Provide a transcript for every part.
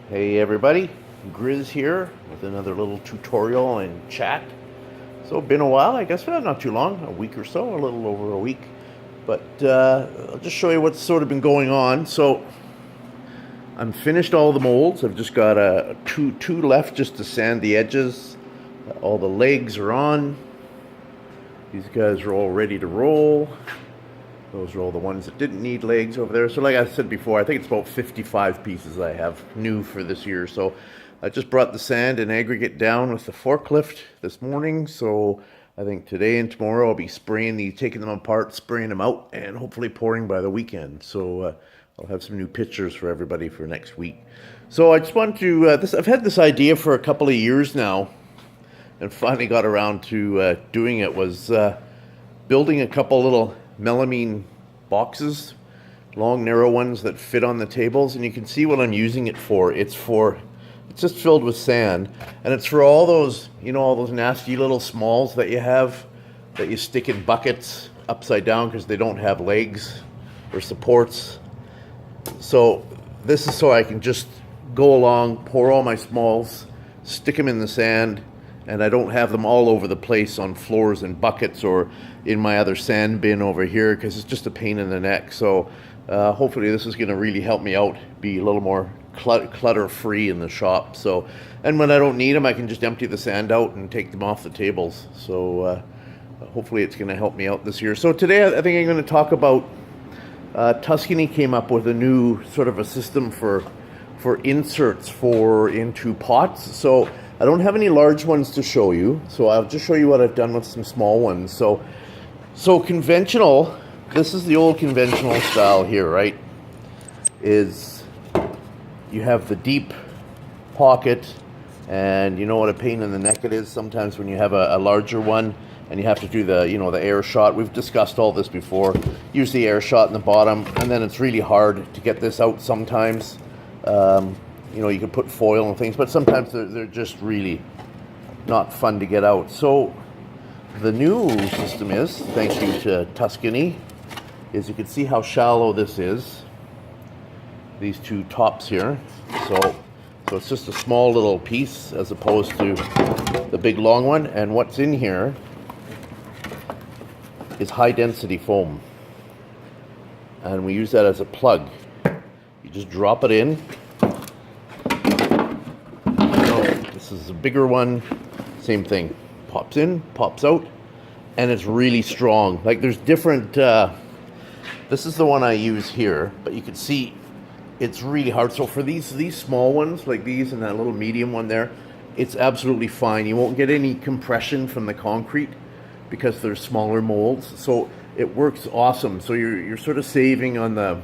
Hey everybody, Grizz here with another little tutorial and chat. So been a while, I guess, not too long, a week or so, a little over a week. But I'll just show you what's sort of been going on. So I'm finished all the molds. I've just got two left just to sand the edges. All the legs are on. These guys are all ready to roll. Those are all the ones that didn't need legs over there. So like I said before, I think it's about 55 pieces I have new for this year. So I just brought the sand and aggregate down with the forklift this morning. So I think today and tomorrow I'll be spraying these, taking them apart, spraying them out, and hopefully pouring by the weekend. So I'll have some new pictures for everybody for next week. So I just want to, I've had this idea for a couple of years now, and finally got around to doing it, was building a couple little melamine boxes, long narrow ones that fit on the tables, and you can see what I'm using it for. It's just filled with sand, and it's for all those, you know, all those nasty little smalls that you have that you stick in buckets upside down because they don't have legs or supports. So this is so I can just go along, pour all my smalls, stick them in the sand, and I don't have them all over the place on floors and buckets or in my other sand bin over here because it's just a pain in the neck. So hopefully this is going to really help me out, be a little more clutter-free in the shop. So, and when I don't need them, I can just empty the sand out and take them off the tables. So hopefully it's going to help me out this year. So today I think I'm going to talk about Tuscany came up with a new sort of a system for inserts into pots. So I don't have any large ones to show you, so I'll just show you what I've done with some small ones. So conventional, this is the old conventional style here, right? Is you have the deep pocket, and you know what a pain in the neck it is sometimes when you have a larger one and you have to do the, you know, the air shot. We've discussed all this before. Use the air shot in the bottom, and then it's really hard to get this out sometimes. You know, you can put foil and things, but sometimes they're just really not fun to get out. So the new system is, thank you to Tuscany, is you can see how shallow this is. These two tops here. So it's just a small little piece as opposed to the big long one. And what's in here is high density foam. And we use that as a plug. You just drop it in. This is a bigger one, same thing, pops in, pops out, and it's really strong. Like there's different, this is the one I use here, but you can see it's really hard. So for these small ones, like these and that little medium one there, it's absolutely fine. You won't get any compression from the concrete because they're smaller molds. So it works awesome. So you're sort of saving on the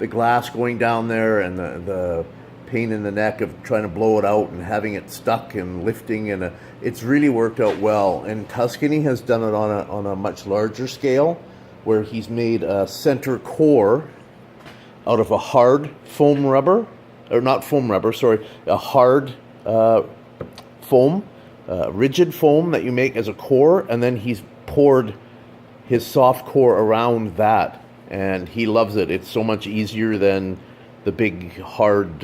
glass going down there and the pain in the neck of trying to blow it out and having it stuck and lifting, and it's really worked out well. And Tuscany has done it on a much larger scale, where he's made a center core out of a hard foam rubber, or not foam rubber, sorry, a hard foam, rigid foam that you make as a core, and then he's poured his soft core around that, and he loves it. It's so much easier than the big hard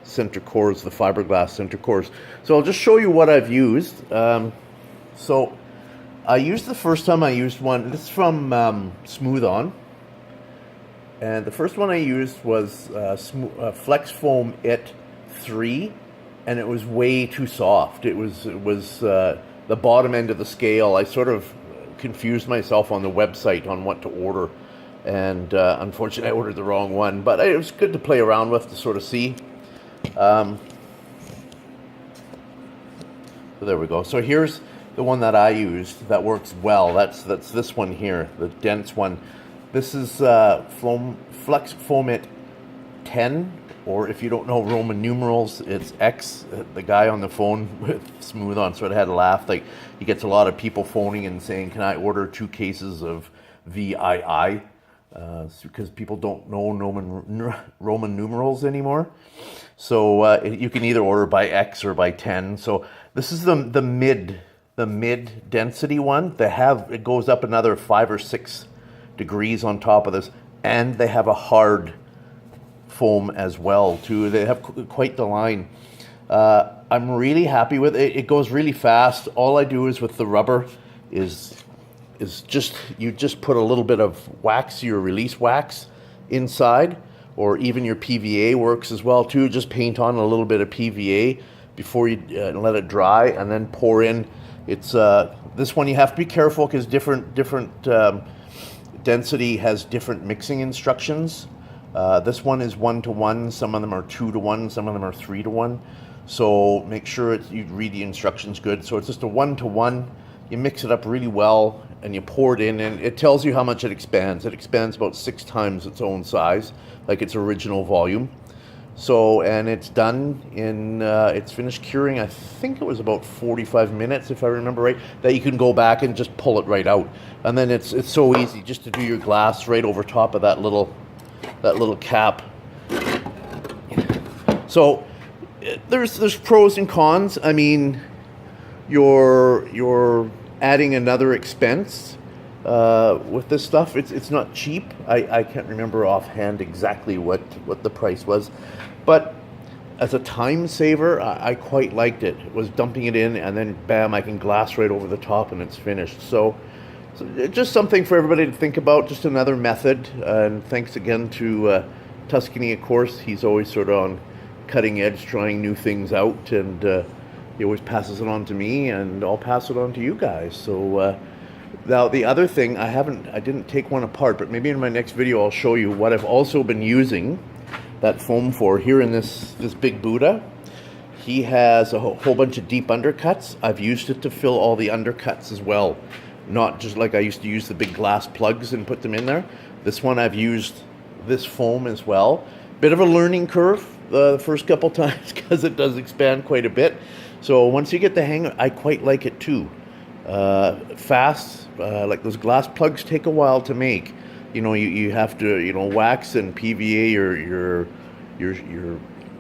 center cores, the fiberglass center cores. So I'll just show you what I've used. So I used, the first time I used one, this is from Smooth On. And the first one I used was Flex Foam It 3, and it was way too soft. It was the bottom end of the scale. I sort of confused myself on the website on what to order. And unfortunately, I ordered the wrong one, but it was good to play around with to sort of see. So there we go. So here's the one that I used that works well. That's this one here, the dense one. This is Flex Foam It 10, or if you don't know Roman numerals, it's X. The guy on the phone with Smooth On sort of had a laugh. Like, he gets a lot of people phoning and saying, "Can I order 2 cases of VII?" Because people don't know Roman numerals anymore. So you can either order by X or by 10. So this is the mid density one. It goes up another 5 or 6 degrees on top of this, and they have a hard foam as well too. They have quite the line. I'm really happy with it. It goes really fast. All I do is with the rubber is just, you just put a little bit of wax, your release wax inside, or even your PVA works as well too. Just paint on a little bit of PVA before you let it dry, and then pour in. It's this one you have to be careful because different density has different mixing instructions. This one is 1-to-1. Some of them are 2-to-1. Some of them are 3-to-1. So make sure you read the instructions good. So it's just a 1-to-1. You mix it up really well and you pour it in, and it tells you how much it expands. It expands about 6 times its own size, like its original volume. So, and it's done in, it's finished curing, I think it was about 45 minutes, if I remember right, that you can go back and just pull it right out. And then it's so easy just to do your glass right over top of that little cap. So there's pros and cons. I mean, you're adding another expense with this stuff. It's not cheap. I can't remember offhand exactly what the price was, but as a time saver, I quite liked it. It was dumping it in and then bam, I can glass right over the top and it's finished. So just something for everybody to think about, just another method. And thanks again to Tuscany, of course. He's always sort of on cutting edge, trying new things out, and he always passes it on to me, and I'll pass it on to you guys. So now the other thing, I didn't take one apart, but maybe in my next video I'll show you what I've also been using that foam for. Here in this big Buddha, he has a whole bunch of deep undercuts. I've used it to fill all the undercuts as well. Not just like I used to use the big glass plugs and put them in there. This one I've used this foam as well. Bit of a learning curve the first couple times because it does expand quite a bit. So once you get the hang of it, I quite like it too. Fast, like those glass plugs take a while to make. You know, you have to, wax and PVA your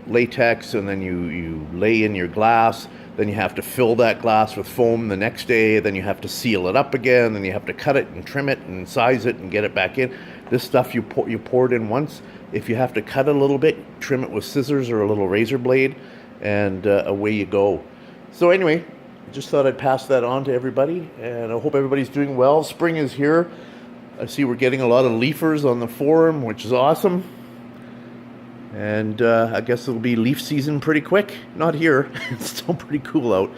latex, and then you lay in your glass. Then you have to fill that glass with foam the next day. Then you have to seal it up again. Then you have to cut it and trim it and size it and get it back in. This stuff you pour it in once. If you have to cut a little bit, trim it with scissors or a little razor blade, and away you go. So anyway, just thought I'd pass that on to everybody, and I hope everybody's doing well. Spring is here. I see we're getting a lot of leafers on the forum, which is awesome. And I guess it'll be leaf season pretty quick. Not here. It's still pretty cool out.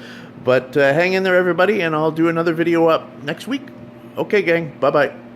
But hang in there, everybody, and I'll do another video up next week. Okay, gang. Bye-bye.